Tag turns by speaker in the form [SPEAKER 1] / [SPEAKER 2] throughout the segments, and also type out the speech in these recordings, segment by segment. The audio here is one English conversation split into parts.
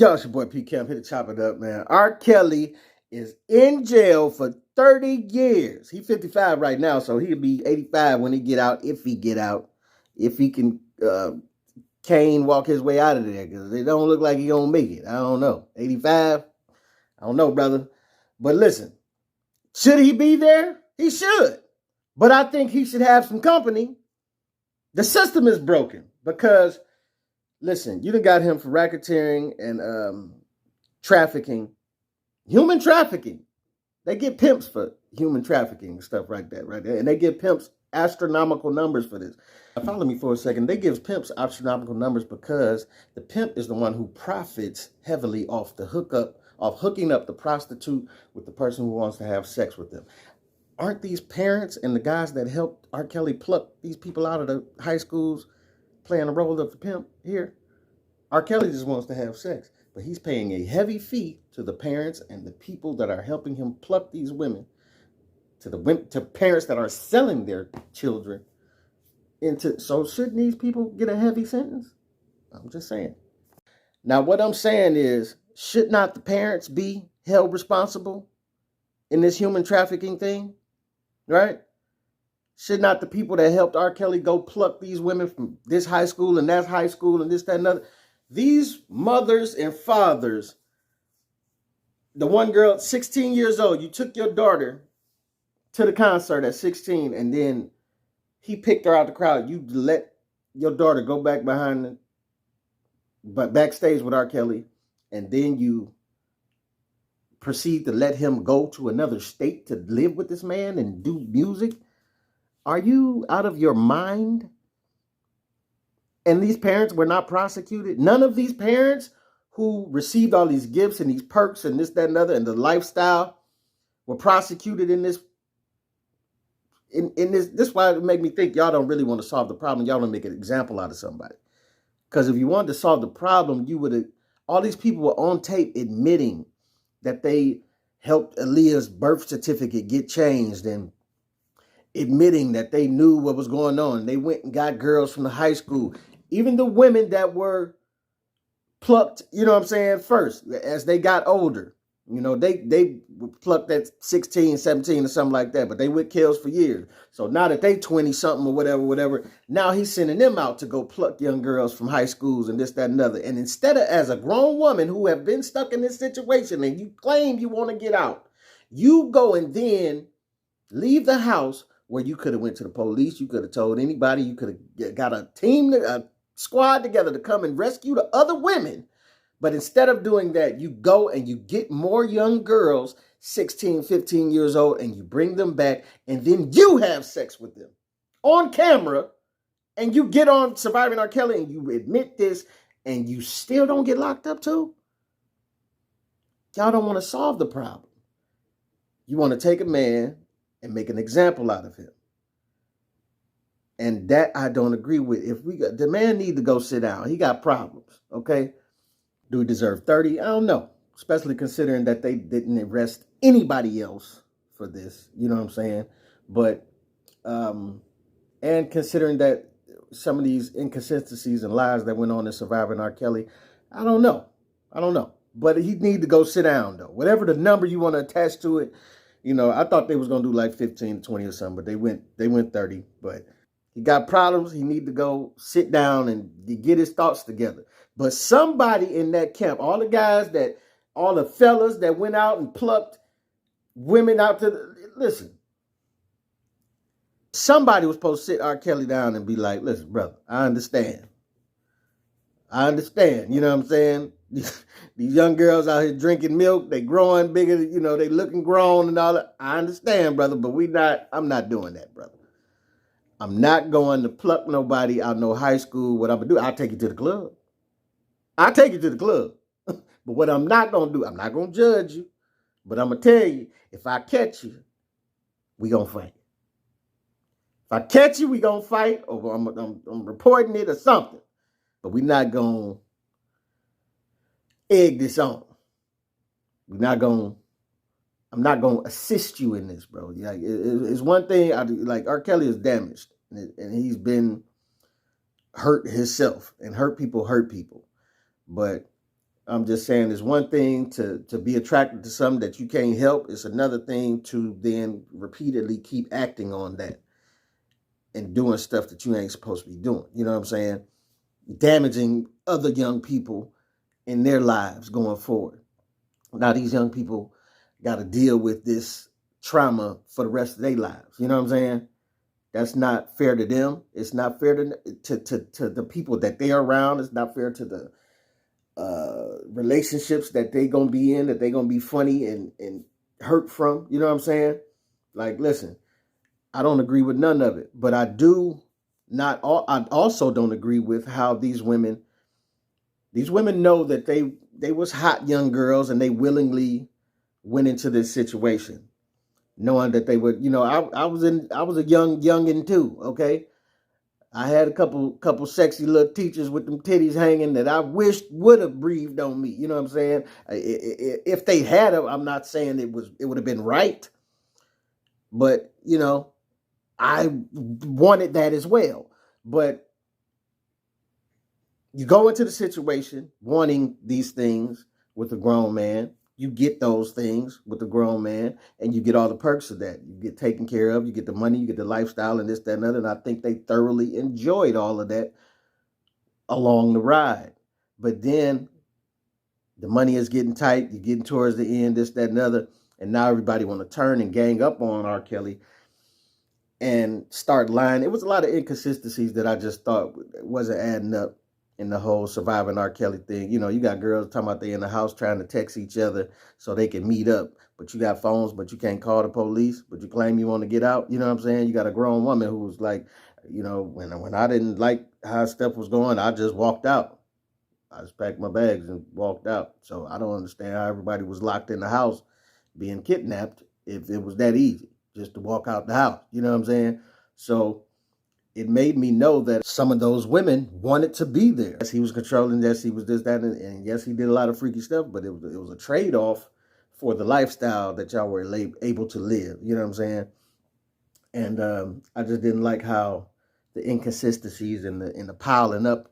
[SPEAKER 1] Yo, it's your boy P. Camp. Here to chop it up, man. R. Kelly is in jail for 30 years. He's 55 right now, so he'll be 85 when he get out, if he get out. If he can cane walk his way out of there, because it don't look like he gonna make it. I don't know. 85? I don't know, brother. But listen, should he be there? He should. But I think he should have some company. The system is broken because, listen, you done got him for racketeering and trafficking, human trafficking. They get pimps for human trafficking and stuff like that, right there. And they give pimps astronomical numbers for this. Follow me for a second. They give pimps astronomical numbers because the pimp is the one who profits heavily off the hooking up the prostitute with the person who wants to have sex with them. Aren't these parents and the guys that helped R. Kelly pluck these people out of the high schools playing the role of the pimp here? R. Kelly just wants to have sex, but he's paying a heavy fee to the parents and the people that are helping him pluck these women, to parents that are selling their children into. So shouldn't these people get a heavy sentence? I'm just saying. Now, what I'm saying is, should not the parents be held responsible in this human trafficking thing? Right? Should not the people that helped R. Kelly go pluck these women from this high school and that high school and this, that, and other? These mothers and fathers, the one girl, 16 years old, you took your daughter to the concert at 16 and then he picked her out the crowd. You let your daughter go back backstage with R. Kelly, and then you proceed to let him go to another state to live with this man and do music. Are you out of your mind? And these parents were not prosecuted. None of these parents who received all these gifts and these perks and this, that, and other, and the lifestyle were prosecuted in this. This is why it made me think y'all don't really want to solve the problem. Y'all want to make an example out of somebody. Because if you wanted to solve the problem, you would have. All these people were on tape admitting that they helped Aaliyah's birth certificate get changed and admitting that they knew what was going on. They went and got girls from the high school. Even the women that were plucked, you know what I'm saying, first, as they got older. You know, they were plucked at 16, 17 or something like that, but they with kills for years. So now that they 20-something or whatever, now he's sending them out to go pluck young girls from high schools and this, that, and other. And instead of, as a grown woman who have been stuck in this situation and you claim you want to get out, you go and then leave the house where you could have went to the police, you could have told anybody, you could have got a squad together to come and rescue the other women. But instead of doing that, you go and you get more young girls, 16, 15 years old, and you bring them back, and then you have sex with them on camera, and you get on Surviving R. Kelly, and you admit this, and you still don't get locked up too? Y'all don't want to solve the problem. You want to take a man and make an example out of him. And that I don't agree with. The man need to go sit down. He got problems, okay? Do he deserve 30? I don't know. Especially considering that they didn't arrest anybody else for this. You know what I'm saying? But, and considering that some of these inconsistencies and lies that went on in Surviving R. Kelly, I don't know. But he need to go sit down, though. Whatever the number you want to attach to it, you know, I thought they was going to do like 15 to 20 or something, but they went 30. But he got problems. He need to go sit down and get his thoughts together. But somebody in that camp, all the fellas that went out and plucked women out listen, somebody was supposed to sit R. Kelly down and be like, listen, brother, I understand. You know what I'm saying? These young girls out here drinking milk, they growing bigger, you know, they looking grown and all that. I understand, brother, but I'm not doing that, brother. I'm not going to pluck nobody out no high school. What I'm going to do, I'll take you to the club. But what I'm not going to do, I'm not going to judge you. But I'm going to tell you, if I catch you, we going to fight. If I catch you, we going to fight, or I'm reporting it or something. But we're not going to egg this on. I'm not going to assist you in this, bro. Yeah, it's one thing, like R. Kelly is damaged, and he's been hurt himself, and hurt people. But I'm just saying it's one thing to be attracted to something that you can't help. It's another thing to then repeatedly keep acting on that and doing stuff that you ain't supposed to be doing. You know what I'm saying? Damaging other young people in their lives going forward. Now these young people got to deal with this trauma for the rest of their lives. You know what I'm saying? That's not fair to them. It's not fair to the people that they are around. It's not fair to the relationships that they gonna be in, that they gonna be funny and hurt from. You know what I'm saying? Like, listen, I don't agree with none of it, but I do not. I also don't agree with how these women know that they was hot young girls and they willingly went into this situation, knowing that they would. You know, I was a youngin too. Okay, I had a couple sexy little teachers with them titties hanging that I wished would have breathed on me. You know what I'm saying? If they had them, I'm not saying it would have been right, but you know, I wanted that as well. But you go into the situation wanting these things with a grown man. You get those things with a grown man, and you get all the perks of that. You get taken care of, you get the money, you get the lifestyle, and this, that, and other. And I think they thoroughly enjoyed all of that along the ride. But then the money is getting tight. You're getting towards the end, this, that, and other. And now everybody want to turn and gang up on R. Kelly and start lying. It was a lot of inconsistencies that I just thought wasn't adding up in the whole surviving R. Kelly thing. You know, you got girls talking about they in the house trying to text each other so they can meet up, but you got phones, but you can't call the police, but you claim you want to get out. You know what I'm saying? You got a grown woman who was like, you know, when I didn't like how stuff was going, I just walked out. I just packed my bags and walked out. So I don't understand how everybody was locked in the house being kidnapped if it was that easy just to walk out the house. You know what I'm saying? So it made me know that some of those women wanted to be there. Yes, he was controlling. Yes, he was this, that, and yes, he did a lot of freaky stuff. But it was a trade off for the lifestyle that y'all were able to live. You know what I'm saying? And I just didn't like how the inconsistencies and the piling up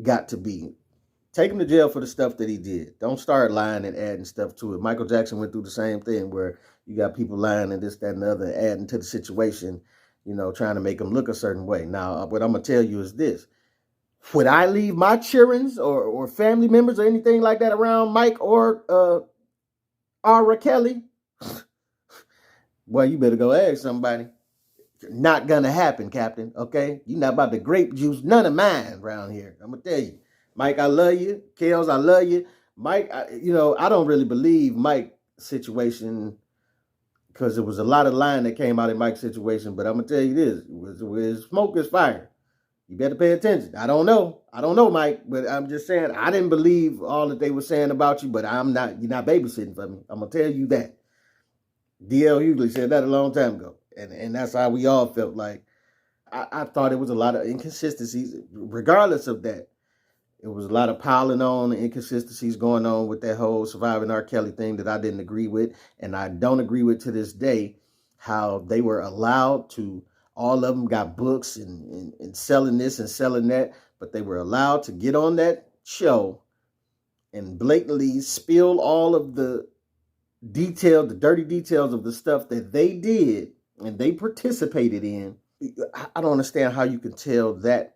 [SPEAKER 1] got to be. Take him to jail for the stuff that he did. Don't start lying and adding stuff to it. Michael Jackson went through the same thing where you got people lying and this, that, and the other, adding to the situation, you know, trying to make them look a certain way. Now, what I'm going to tell you is this. Would I leave my children or family members or anything like that around Mike or R. Kelly? Well, you better go ask somebody. Not going to happen, Captain, okay? You're not about to grape juice none of mine around here. I'm going to tell you. Mike, I love you. Kels, I love you. Mike, I don't really believe Mike's situation because there was a lot of lying that came out in Mike's situation. But I'm going to tell you this. Where smoke is fire. You better pay attention. I don't know. Mike. But I'm just saying, I didn't believe all that they were saying about you. But you're not babysitting for me. I'm going to tell you that. D.L. Hughley said that a long time ago. And that's how we all felt like. I thought it was a lot of inconsistencies. Regardless of that, it was a lot of piling on and inconsistencies going on with that whole surviving R. Kelly thing that I didn't agree with. And I don't agree with to this day how they were allowed to, all of them got books and selling this and selling that, but they were allowed to get on that show and blatantly spill all of the dirty details of the stuff that they did and they participated in. I don't understand how you can tell that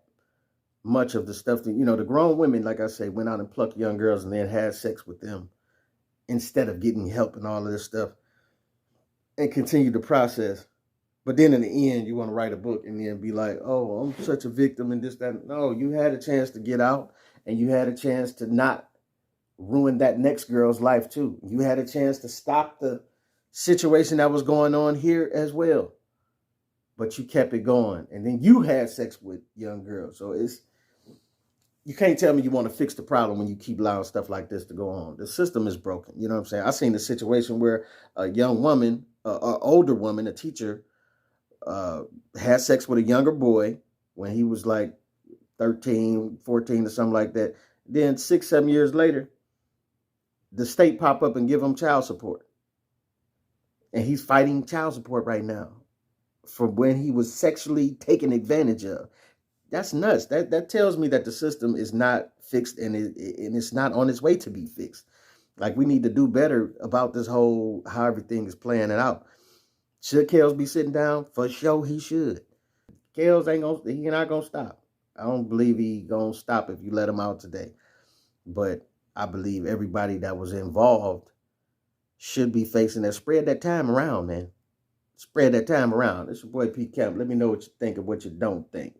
[SPEAKER 1] much of the stuff that, the grown women, like I say, went out and plucked young girls and then had sex with them instead of getting help and all of this stuff and continue the process. But then in the end, you want to write a book and then be like, oh, I'm such a victim and this, that. No, you had a chance to get out and you had a chance to not ruin that next girl's life too. You had a chance to stop the situation that was going on here as well. But you kept it going. And then you had sex with young girls. So you can't tell me you want to fix the problem when you keep allowing stuff like this to go on. The system is broken. You know what I'm saying? I seen a situation where a young woman, an older woman, a teacher, had sex with a younger boy when he was like 13, 14 or something like that. Then 6, 7 years later, the state pop up and give him child support. And he's fighting child support right now for when he was sexually taken advantage of. That's nuts. That tells me that the system is not fixed and it's not on its way to be fixed. Like we need to do better about this whole how everything is playing it out. Should Kels be sitting down? For sure he should. Kels ain't gonna he not gonna stop. I don't believe he gonna stop if you let him out today. But I believe everybody that was involved should be facing that. Spread that time around, man. Spread that time around. It's your boy Pete Camp. Let me know what you think and what you don't think.